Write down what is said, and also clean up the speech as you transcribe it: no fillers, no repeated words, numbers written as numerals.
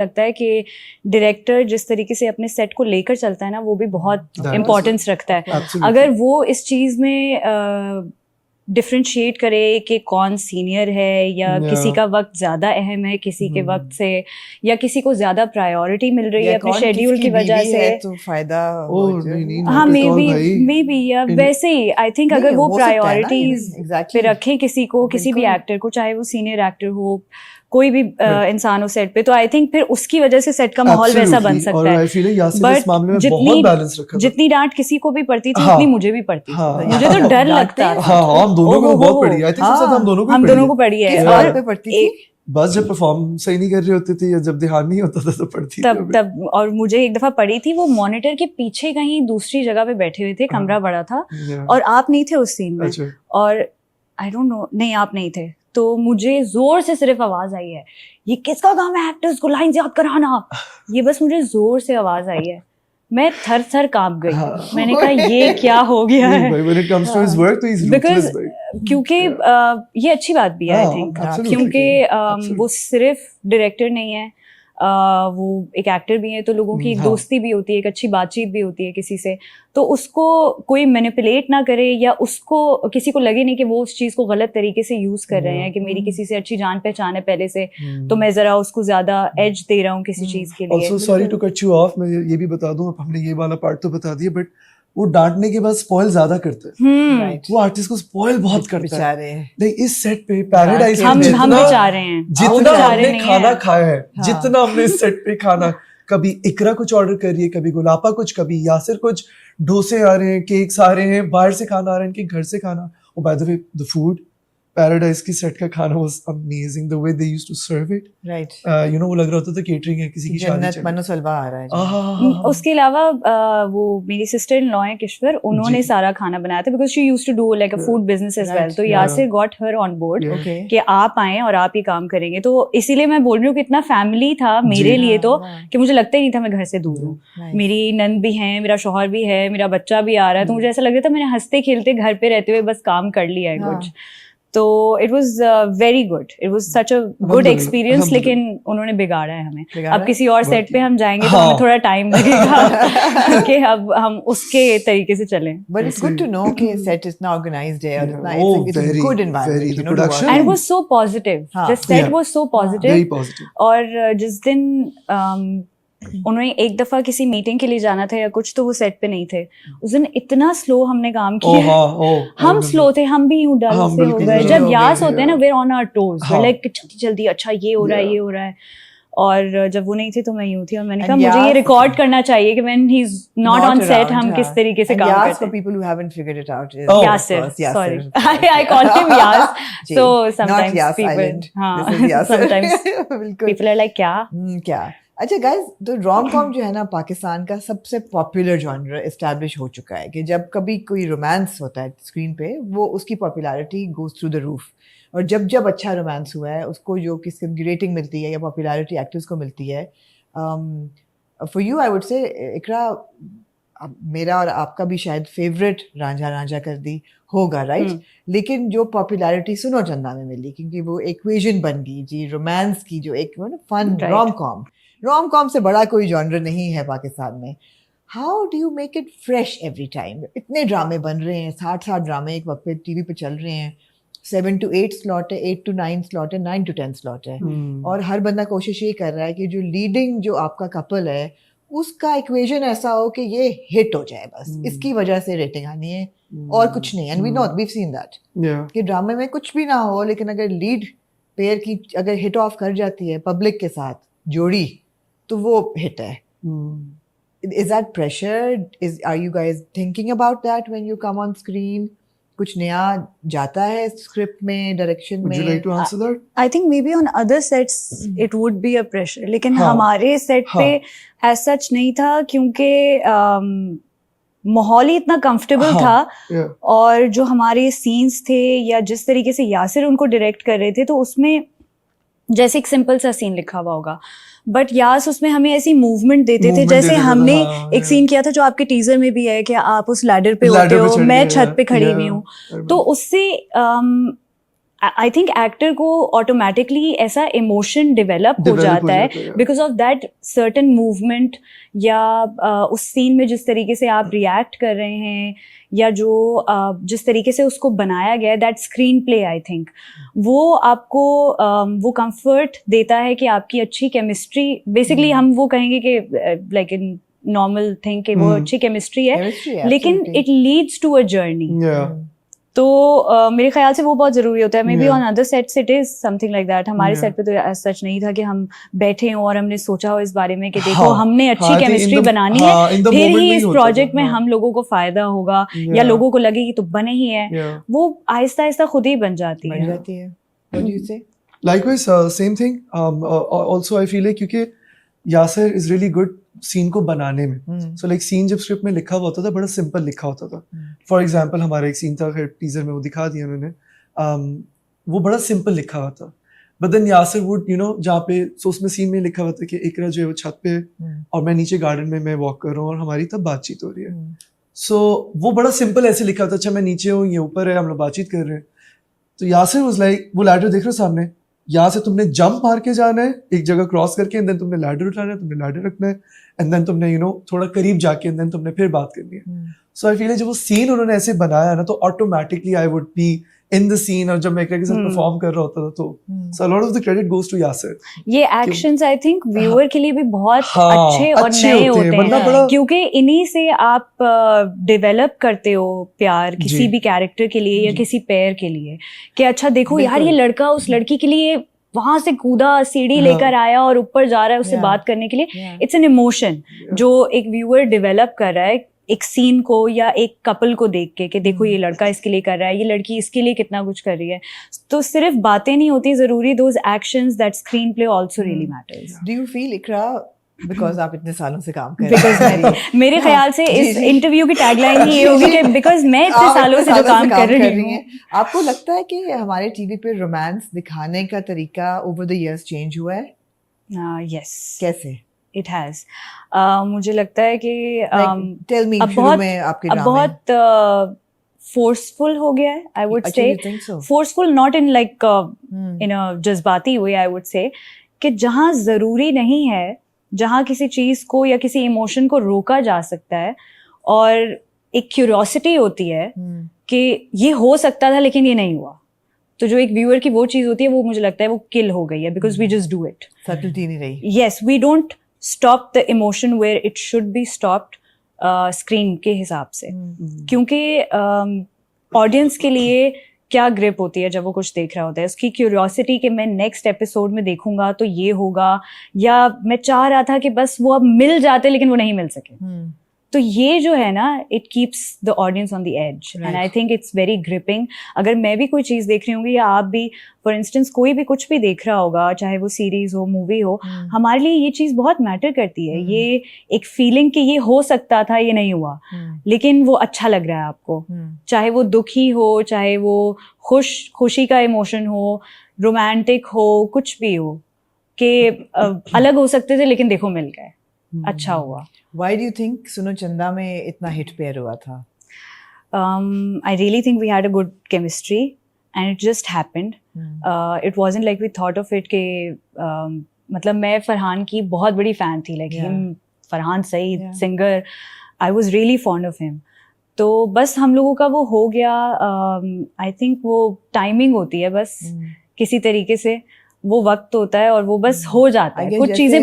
लगता है कि डायरेक्टर जिस तरीके से अपने सेट को लेकर चलता है ना, वो भी बहुत इम्पोर्टेंस रखता है। अगर वो इस चीज़ में डिफ्रेंशिएट करे कि कौन सीनियर है या किसी का वक्त ज़्यादा अहम है किसी के वक्त से, या किसी को ज़्यादा प्रायोरिटी मिल रही है अपने शेड्यूल की वजह से, तो फायदा हाँ मे बी या वैसे ही आई थिंक अगर वो प्रायोरिटीज पे रखें किसी को, किसी भी एक्टर को, चाहे वो सीनियर एक्टर हो, कोई भी इंसान हो सेट पे, तो आई थिंक फिर उसकी वजह से सेट का माहौल वैसा बन सकता है। बट जितनी डांट किसी को भी पड़ती थी उतनी मुझे भी पड़ती थी। मुझे तो डर लगता है। हम दोनों को बहुत पड़ी है, हम दोनों को पड़ी है। और पड़ती थी बस जब परफॉर्म सही नहीं कर रही होती थी या जब ध्यान नहीं होता था तो पढ़ती तब और मुझे एक दफा पड़ी थी, वो मॉनिटर के पीछे कहीं दूसरी जगह पे बैठे हुए थे, कमरा बड़ा था और आप नहीं थे उस सीन में, और आई डोंट नो, नहीं आप नहीं थे, तो मुझे जोर से सिर्फ आवाज आई है, ये किसका काम है एक्टर्स को लाइन याद कराना, ये बस मुझे जोर से आवाज आई है, मैं थर थर कांप गई। मैंने कहा ये क्या हो गया है, बिकॉज क्योंकि ये अच्छी बात भी है आई थिंक, क्योंकि वो सिर्फ डायरेक्टर नहीं है, वो एक एक्टर भी है, तो लोगों की एक दोस्ती भी होती है, एक अच्छी बातचीत भी होती है किसी से, तो उसको कोई मैनिपुलेट ना करे या उसको किसी को लगे नहीं कि वो उस चीज़ को गलत तरीके से यूज़ कर रहे हैं कि मेरी किसी से अच्छी जान पहचान है पहले से, तो मैं ज़रा उसको ज़्यादा एज दे रहा हूँ किसी चीज़ के लिए। Also, sorry to cut you off, मैं ये भी बता दूँ, हमने ये वाला पार्ट तो बता दिया, बट वो डांटने के बाद स्पॉइल ज्यादा करते हैं, वो आर्टिस्ट को स्पॉइल बहुत करता है। नहीं, इस सेट पे पैराडाइज हम बेचारे हैं, जितना हमने खाना खाया है, जितना हमने इस सेट पे खाना, कभी इकरा कुछ ऑर्डर कर रही है, कभी गुलापा कुछ, कभी यासिर कुछ, डोसे आ रहे हैं, केक्स आ रहे हैं, बाहर से खाना आ रहा है, इनके घर से खाना। और by the way the food, paradise की सेट का खाना was amazing, the way they used to serve it, right, you know, वो लग रहा होता था केटरिंग है किसी की शादी, जन्नत मनोसलवा आ रहा है। उसके अलावा वो मेरी सिस्टर इन लॉ है किश्वर, उन्होंने सारा खाना बनाया था, because she used to do like a food business as well, तो Yasir got her on board कि आप आए और आप ही काम करेंगे, तो इसीलिए मैं बोल रही हूँ कि इतना फैमिली था मेरे लिए तो, कि मुझे लगता ही नहीं था मैं घर से दूर हूँ। मेरी नंद भी है, मेरा शौहर भी है, मेरा बच्चा भी आ रहा है, तो मुझे ऐसा लग रहा था मैंने हंसते खेलते घर पे रहते हुए बस काम कर लिया है कुछ, तो it was very good, it was such a good experience. लेकिन उन्होंने बिगाड़ा है हमें, अब किसी और सेट पे हम जाएंगे तो हमें थोड़ा टाइम लगेगा कि अब हम उसके तरीके से चलें। But it's good to know कि सेट इतना ऑर्गेनाइज्ड है और it's a good environment, you know, and it was so positive, the set was so positive. और जिस दिन उन्होंने एक दफा किसी मीटिंग के लिए जाना था या कुछ, तो वो सेट पे नहीं थे उस दिन, इतना स्लो हमने काम किया, हम स्लो थे, हम भी यूं डल से हो गए। जब यास होते हैं ना, where on our toes, like जल्दी जल्दी, अच्छा ये हो रहा है, ये हो रहा है, और जब वो नहीं थे तो मैं यूं थी, और मैंने कहा मुझे ये रिकॉर्ड करना चाहिए कि when he is not on set हम किस तरीके से काम करते हैं। for people who haven't figured it out is Yasir, sorry, I call him Yas, so sometimes people, sometimes people are like क्या। अच्छा गाइस, तो रोम कॉम जो है ना पाकिस्तान का सबसे पॉपुलर जॉनर एस्टैब्लिश हो चुका है, कि जब कभी कोई रोमांस होता है स्क्रीन पे, वो उसकी popularity goes through the roof, और जब जब अच्छा रोमांस हुआ है उसको जो किसी रेटिंग मिलती है या पॉपुलैरिटी एक्टर्स को मिलती है। फॉर यू आई वुड से इकरा, मेरा और आपका भी शायद फेवरेट रांझा रांझा कर दी होगा, राइट, लेकिन जो पॉपुलैरिटी सुनो चंदा में मिली, क्योंकि वो इक्वेशन बन गई जी रोमांस की, जो एक फन रोम कॉम से बड़ा कोई जॉनर नहीं है पाकिस्तान में। How do you make it fresh every time? इतने ड्रामे बन रहे हैं, 60 ड्रामे एक वक्त पे टीवी पे चल रहे हैं, 7 to 8 स्लॉट है, 8 to 9 स्लॉट है, 9 to 10 स्लॉट है, और हर बंदा कोशिश ये कर रहा है कि जो लीडिंग जो आपका कपल है उसका इक्वेशन ऐसा हो कि ये हिट हो जाए, बस इसकी वजह से रेटिंग आनी है और कुछ नहीं। एंड वी सीन दैट कि ड्रामे में कुछ भी ना हो, लेकिन अगर लीड पेयर की अगर हिट ऑफ कर जाती है पब्लिक के साथ जोड़ी, तो वो हिट है। Is that pressure? Are you guys thinking about that when you come on screen? कुछ नया जाता है स्क्रिप्ट में, डायरेक्शन में? Would you like to answer that? I think maybe on other sets it would be a pressure, लेकिन हमारे set पे as such नहीं था, क्योंकि माहौल ही इतना कंफर्टेबल था, और जो हमारे सीन्स थे या जिस तरीके से यासिर उनको डायरेक्ट कर रहे थे, तो उसमें जैसे एक सिंपल सा सीन लिखा हुआ होगा, बट यास उसमें हमें ऐसी मूवमेंट देते थे, जैसे हमने एक सीन किया था जो आपके टीजर में भी है कि आप उस लैडर पे होते हो, मैं छत पे खड़ी हुई हूँ, तो उससे आई थिंक एक्टर को ऑटोमेटिकली ऐसा इमोशन डेवलप हो जाता है because of that certain movement या उस सीन में जिस तरीके से आप रिएक्ट कर रहे हैं या जो जिस तरीके से उसको बनाया गया है, that screen play I think वो आपको वो कंफर्ट देता है कि आपकी अच्छी केमिस्ट्री, बेसिकली हम वो कहेंगे कि लाइक इन नॉर्मल थिंग कि वो अच्छी केमिस्ट्री है, लेकिन it leads to a journey. तो मेरे ख्याल से वो बहुत जरूरी होता है। Maybe on other sets it is something like that. हमारे सेट पे तो सच नहीं था कि हम बैठे हों और हमने सोचा हो इस बारे में कि देखो हमने अच्छी केमिस्ट्री बनानी है, फिर ही इस प्रोजेक्ट में हम लोगों को फायदा होगा या लोगों को लगे कि तो बने ही है, वो आहिस्ता आहिस्ता खुद ही बन जाती है। Likewise, same thing. Also, I feel like क्योंकि Yasir is really good scene को बनाने में। सो लाइक सीन जब स्क्रिप्ट में लिखा हुआ होता था बड़ा सिंपल लिखा होता था। फॉर एग्जांपल हमारा एक सीन था, खैर टीजर में वो दिखा दिया उन्होंने, वो बड़ा सिंपल लिखा हुआ था, बट देन यासिर वुड जहाँ पे उसमें सीन में लिखा हुआ था कि इकरा जो है वो छत पे और मैं नीचे गार्डन में मैं वॉक कर रहा हूँ और हमारी तब बातचीत हो रही है। सो वो बड़ा सिंपल ऐसे लिखा हुआ था, अच्छा मैं नीचे हूँ ये ऊपर है, हम लोग बातचीत कर रहे हैं। तो यासिर वाज लाइक, वो लैडर देख रहे हो सामने, यहाँ से तुमने जंप मार के जाना है एक जगह क्रॉस करके, एंड देन तुमने लैडर उठाना है, तुमने लैडर रखना है, एंड देन तुमने थोड़ा करीब जाके एंड देन तुमने फिर बात करनी है। सो आई फील जब वो सीन उन्होंने ऐसे बनाया ना तो automatically I would be in the scene, और जब मैं एक के साथ परफॉर्म कर रहा होता था तो so a lot of the credit goes to Yasir. ये एक्शंस आई थिंक व्यूअर के लिए भी बहुत अच्छे और नए होते हैं क्योंकि इन्हीं से आप डेवलप करते हो प्यार किसी भी कैरेक्टर के लिए या किसी पेयर के लिए, कि अच्छा देखो यार ये लड़का उस लड़की के लिए वहां से कूदा, सीढ़ी लेकर आया और ऊपर जा रहा है उससे बात करने के लिए। इट्स एन इमोशन जो एक व्यूअर डेवलप कर रहा है एक सीन को या एक कपल को देख के, कि देखो ये लड़का इसके लिए कर रहा है, ये लड़की इसके लिए कितना कुछ कर रही है। तो सिर्फ बातें नहीं होती जरूरी, those actions, that screenplay also really matters. Do you feel Iqra, because आप इतने सालों से काम कर रही हैं, मेरे ख्याल से इस इंटरव्यू की टैगलाइन ही ये होगी कि बिकॉज मैं इतने सालों से जो काम कर रही हूँ। आपको लगता है कि हमारे टीवी पे रोमांस दिखाने का तरीका ओवर द इयर्स चेंज हुआ है? यस, कैसे? It has. मुझे लगता है कि टेल मी, अब बहुत फोर्सफुल हो गया है, I would say. Forceful not in like in a जज्बाती वे, आई वुड से कि जहाँ जरूरी नहीं है, जहाँ किसी चीज को या किसी इमोशन को रोका जा सकता है और एक क्यूरियोसिटी होती है कि ये हो सकता था लेकिन ये नहीं हुआ, तो जो एक व्यूअर की वो चीज होती है वो मुझे लगता है वो किल हो गई है, because we just do it. Subtlety नहीं रही। Yes, we don't stop the emotion where it should be stopped screen के हिसाब से, क्योंकि ऑडियंस के लिए क्या ग्रिप होती है जब वो कुछ देख रहा होता है, उसकी क्यूरियोसिटी कि मैं नेक्स्ट एपिसोड में देखूंगा तो ये होगा, या मैं चाह रहा था कि बस वो अब मिल जाते लेकिन वो नहीं मिल सके। तो ये जो है ना, it keeps the audience on the edge and I think it's very gripping. अगर मैं भी कोई चीज़ देख रही होंगी या आप भी, फॉर इंस्टेंस कोई भी कुछ भी देख रहा होगा, चाहे वो सीरीज हो, मूवी हो, हमारे लिए ये चीज़ बहुत मैटर करती है। ये एक फीलिंग कि ये हो सकता था, ये नहीं हुआ, लेकिन वो अच्छा लग रहा है आपको, चाहे वो दुखी हो, चाहे वो खुशी का इमोशन हो, रोमांटिक हो, कुछ भी हो, कि अलग हो सकते थे लेकिन देखो मिल गए, अच्छा हुआ। Why do you think सुनो चंदा में इतना हिट पेयर हुआ था? I really think we had a good chemistry and it just happened. It wasn't like we thought of it कि मतलब मैं फरहान की बहुत बड़ी फैन थी, like him, Farhan Saeed singer, I was really fond of him. तो बस हम लोगों का वो हो गया। I think वो टाइमिंग होती है बस, किसी तरीके से वो वक्त होता है और वो बस हो जाता है, कुछ चीज़ें